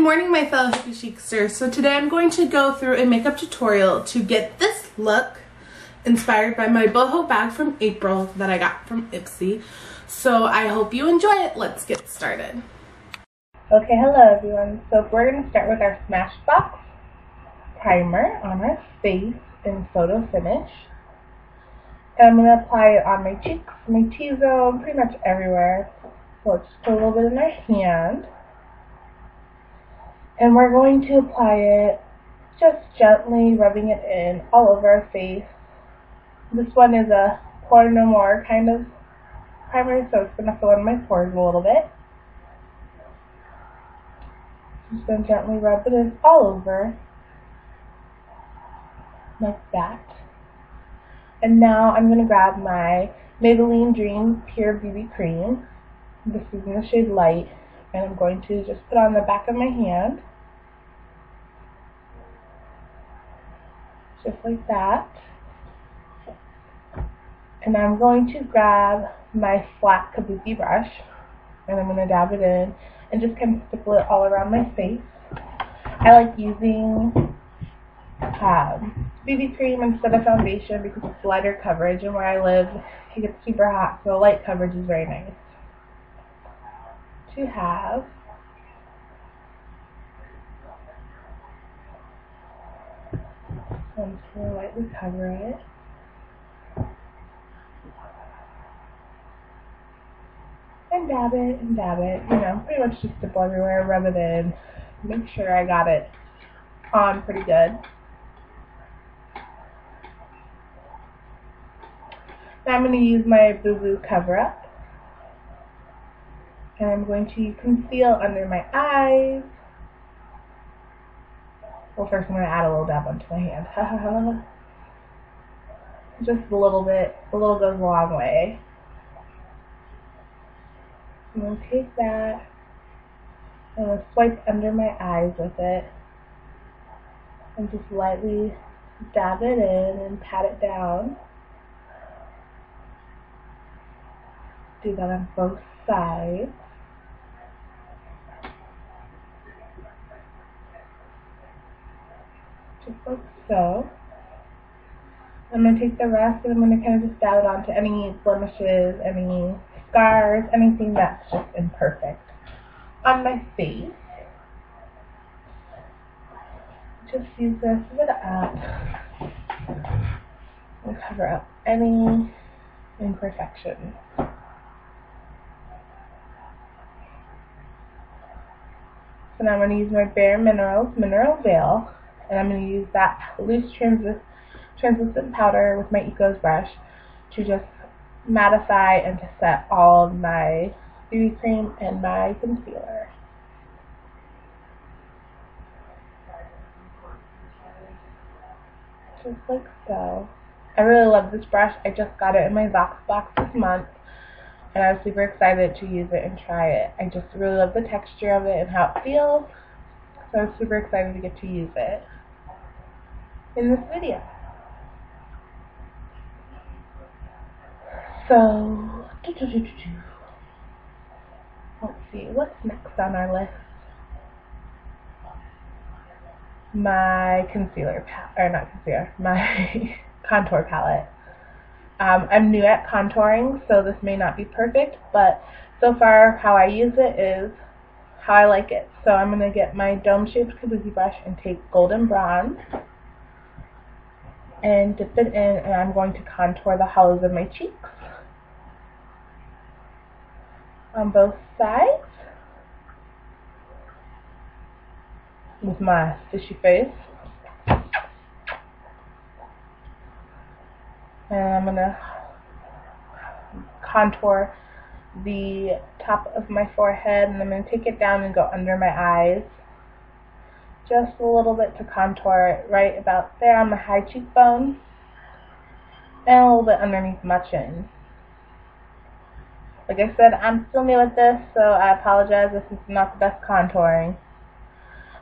morning, my fellow hippie chicsters. So today I'm going to go through a makeup tutorial to get this look inspired by my boho bag from April that I got from Ipsy. So I hope you enjoy it. Let's get started. Okay, hello everyone. So we're going to start with our Smashbox primer on our face in Photo Finish. And I'm going to apply it on my cheeks, my T-zone, pretty much everywhere. So let's just put a little bit in our hand. And we're going to apply it just gently, rubbing it in all over our face. This one is a pore no more kind of primer, so it's going to fill in my pores a little bit. Just going to gently rub it in all over, like that. And now I'm going to grab my Maybelline Dream Pure BB Cream. This is in the shade Light. And I'm going to just put on the back of my hand, just like that. And I'm going to grab my flat kabuki brush, and I'm going to dab it in and just kind of stipple it all around my face. I like using BB cream instead of foundation because it's lighter coverage, and where I live it gets super hot, so light coverage is very nice to have. So I'm just going to lightly cover it. And dab it and dab it. You know, pretty much just stipple everywhere, rub it in, make sure I got it on pretty good. Now I'm going to use my Boo Boo cover up. And I'm going to conceal under my eyes. Well, first I'm going to add a little dab onto my hand. Just a little bit. A little goes a long way. I'm going to take that. I'm going to swipe under my eyes with it. And just lightly dab it in and pat it down. Do that on both sides. Just like so. I'm going to take the rest and I'm going to kind of just dab it onto any blemishes, any scars, anything that's just imperfect on my face. Just use this bit up and cover up any imperfections. So now I'm going to use my Bare Minerals Mineral Veil, and I'm going to use that loose translucent powder with my Ecos brush to just mattify and to set all of my BB cream and my concealer. Just like so. I really love this brush. I just got it in my Vox box this month, and I was super excited to use it and try it. I just really love the texture of it and how it feels, so I was super excited to get to use it in this video. So, let's see, what's next on our list? My concealer palette, or not concealer, my contour palette. I'm new at contouring, so this may not be perfect, but so far how I use it is how I like it. So I'm going to get my dome-shaped kabuki brush and take Golden Bronze and dip it in, and I'm going to contour the hollows of my cheeks on both sides with my fishy face. And I'm going to contour the top of my forehead, and I'm going to take it down and go under my eyes. Just a little bit to contour it right about there on my high cheekbone, and a little bit underneath my chin. Like I said, I'm still new at this, so I apologize if it's not the best contouring.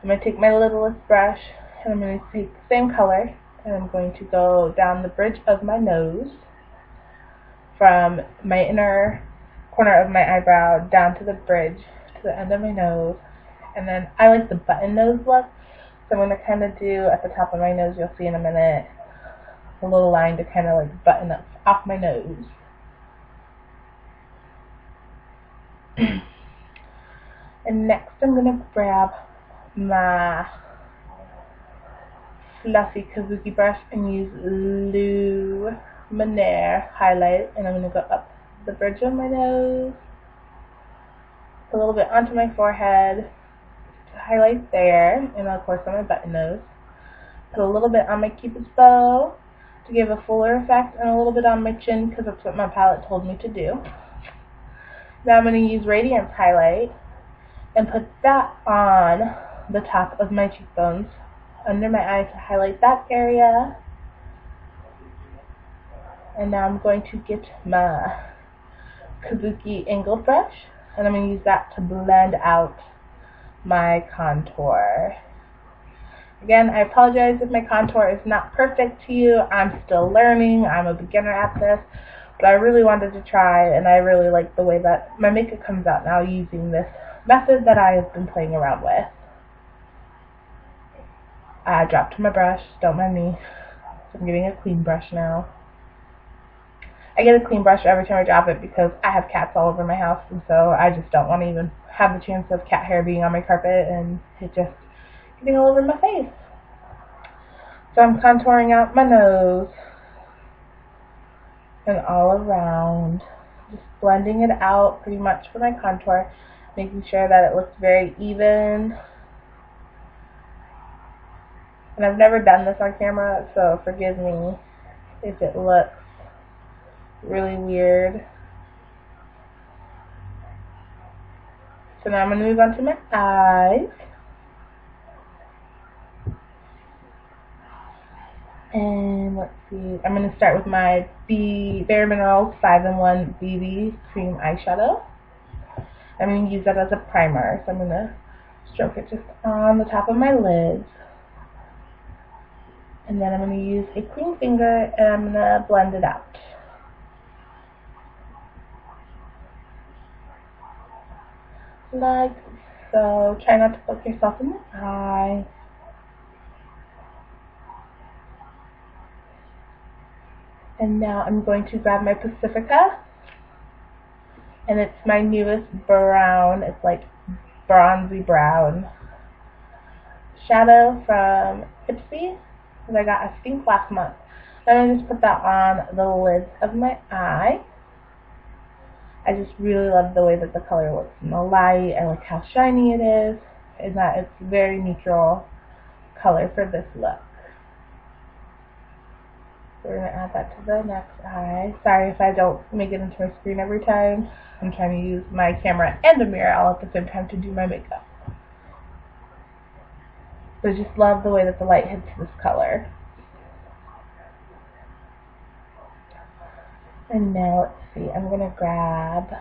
I'm going to take my littlest brush, and I'm going to take the same color, and I'm going to go down the bridge of my nose from my inner corner of my eyebrow down to the bridge, to the end of my nose, And then I like the button nose look, so I'm going to kind of do at the top of my nose, you'll see in a minute, a little line to kind of like button up off my nose. And next I'm going to grab my fluffy kabuki brush and use Luminaire highlight, and I'm going to go up the bridge of my nose, a little bit onto my forehead to highlight there, and of course on my button nose. Put a little bit on my cupid's bow to give a fuller effect, and a little bit on my chin because that's what my palette told me to do. Now I'm going to use Radiance highlight and put that on the top of my cheekbones, under my eye, to highlight that area. And now I'm going to get my kabuki angled brush, and I'm going to use that to blend out my contour. Again, I apologize if my contour is not perfect to you. I'm still learning. I'm a beginner at this, but I really wanted to try, and I really like the way that my makeup comes out now using this method that I have been playing around with. I dropped my brush, don't mind me. So I'm getting a clean brush now. I get a clean brush every time I drop it because I have cats all over my house, and so I just don't want to even have the chance of cat hair being on my carpet and it just getting all over my face. So I'm contouring out my nose and all around, just blending it out pretty much for my contour, making sure that it looks very even. And I've never done this on camera, so forgive me if it looks really weird. So now I'm going to move on to my eyes. And let's see, I'm going to start with my Bare Minerals 5-in-1 BB Cream Eyeshadow. I'm going to use that as a primer, so I'm going to stroke it just on the top of my lids. And then I'm going to use a clean finger and I'm going to blend it out. Like so. Try not to poke yourself in the eye. And now I'm going to grab my Pacifica. And it's my newest brown. It's like bronzy brown shadow from Ipsy that I got, I think, last month. I'm going to just put that on the lids of my eye. I just really love the way that the color looks in the light. I like how shiny it is, and that it's very neutral color for this look. So we're going to add that to the next eye. Sorry if I don't make it into my screen every time. I'm trying to use my camera and a mirror all at the same time to do my makeup. So I just love the way that the light hits this color. And now let's see, I'm going to grab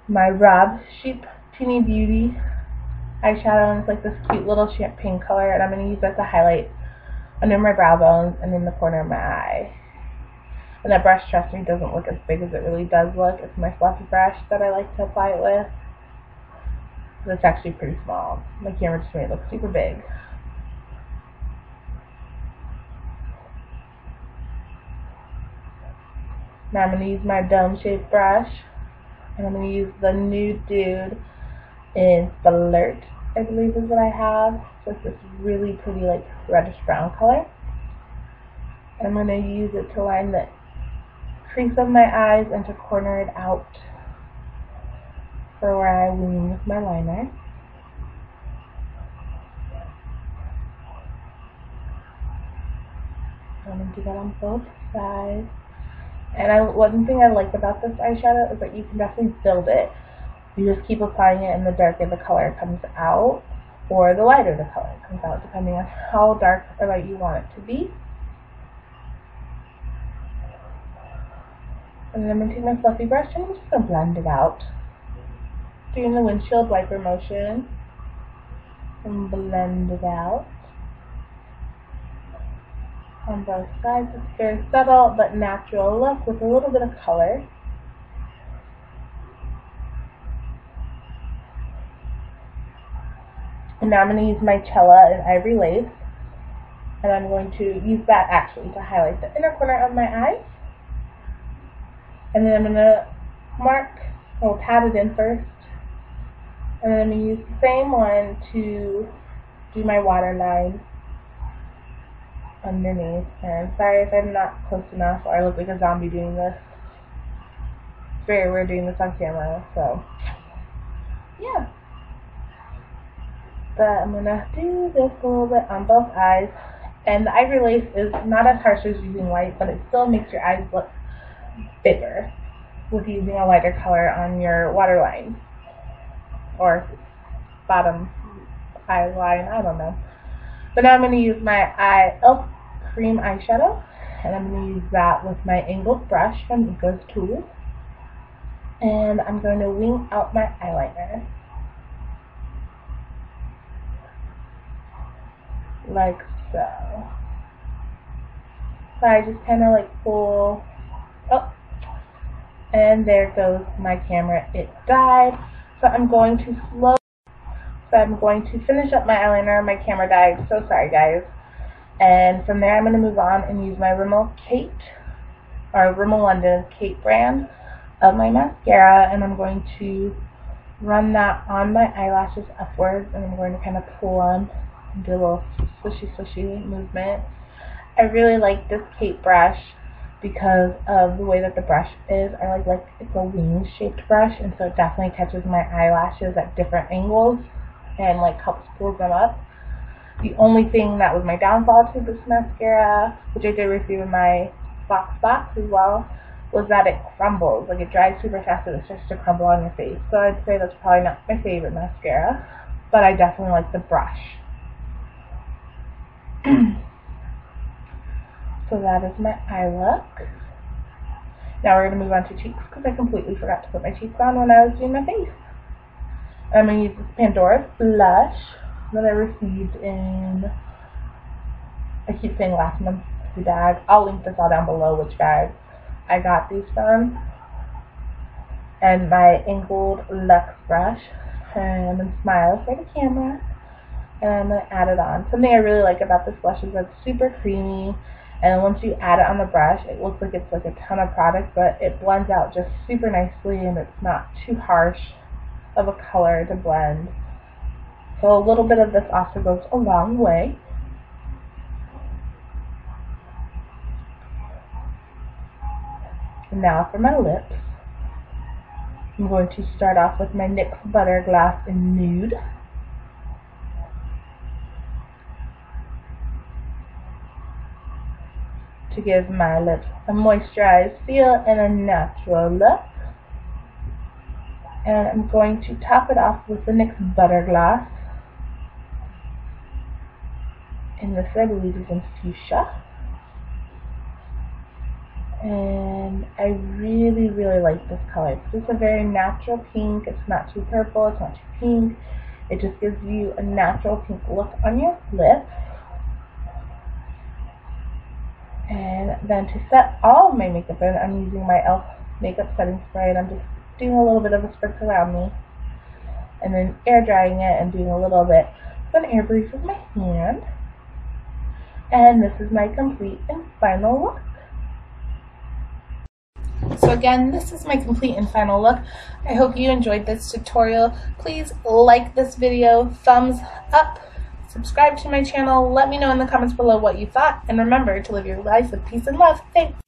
my Boho-chic Teeny Beauty eyeshadow, and it's like this cute little champagne color, and I'm going to use that to highlight under my brow bones and in the corner of my eye. And that brush, trust me, doesn't look as big as it really does look. It's my fluffy brush that I like to apply it with. But it's actually pretty small. My camera just made it look super big. Now I'm going to use my dome-shaped brush, and I'm going to use the Nude Dude in Flirt, I believe is what I have. So it's this really pretty, like, reddish brown color. And I'm going to use it to line the crease of my eyes and to corner it out for where I lean with my liner. I'm going to do that on both sides. And one thing I like about this eyeshadow is that you can definitely build it. You just keep applying it, and the darker the color comes out, or the lighter the color comes out, depending on how dark or light you want it to be. And then I'm going to take my fluffy brush and I'm just going to blend it out. Doing the windshield wiper motion. And blend it out. On both sides. It's a very subtle but natural look with a little bit of color. And now I'm going to use my Cella in Ivory Lace. And I'm going to use that actually to highlight the inner corner of my eye. And then I'm going to pat it in first. And then I'm going to use the same one to do my waterline underneath. And sorry if I'm not close enough or I look like a zombie doing this. It's very weird doing this on camera, so yeah. But I'm going to do this a little bit on both eyes. And the Ivory Lace is not as harsh as using white, but it still makes your eyes look bigger with using a lighter color on your waterline or bottom eye line, I don't know. But now I'm going to use my e.l.f. cream eyeshadow, and I'm going to use that with my angled brush from Nikon tools. And I'm going to wing out my eyeliner like so. So I just kind of like pull up, and there goes my camera. It died. So I'm going to finish up my eyeliner. My camera died. So sorry, guys. And from there, I'm going to move on and use my Rimmel London Kate brand of my mascara, and I'm going to run that on my eyelashes upwards, and I'm going to kind of pull on and do a little swishy movement. I really like this Kate brush because of the way that the brush is. I like it's a wing-shaped brush, and so it definitely catches my eyelashes at different angles and like helps pull them up. The only thing that was my downfall to this mascara, which I did review in my box as well, was that it crumbles. Like, it dries super fast and it starts to crumble on your face. So I'd say that's probably not my favorite mascara, but I definitely like the brush. So that is my eye look. Now we're going to move on to cheeks, because I completely forgot to put my cheeks on when I was doing my face. I'm going to use this Pandora blush that I received in, I keep saying last month's bag. I'll link this all down below which bag I got these from. And my angled Luxe brush. And I'm going to smile for the camera. And I'm going to add it on. Something I really like about this blush is that it's super creamy. And once you add it on the brush, it looks like it's like a ton of product, but it blends out just super nicely, and it's not too harsh of a color to blend. So a little bit of this also goes a long way. And now for my lips, I'm going to start off with my NYX Butter Gloss in Nude. To give my lips a moisturized feel and a natural look. And I'm going to top it off with the NYX Butter Gloss in this, I believe, is in Fuchsia. And I really like this color. It's a very natural pink. It's not too purple, it's not too pink. It just gives you a natural pink look on your lips. And then to set all of my makeup in, I'm using my e.l.f. makeup setting spray, and I'm just doing a little bit of a spritz around me, and then air drying it and doing a little bit of an air breeze with my hand. And this is my complete and final look. So again, this is my complete and final look. I hope you enjoyed this tutorial. Please like this video, thumbs up, subscribe to my channel, let me know in the comments below what you thought, and remember to live your life with peace and love. Thanks!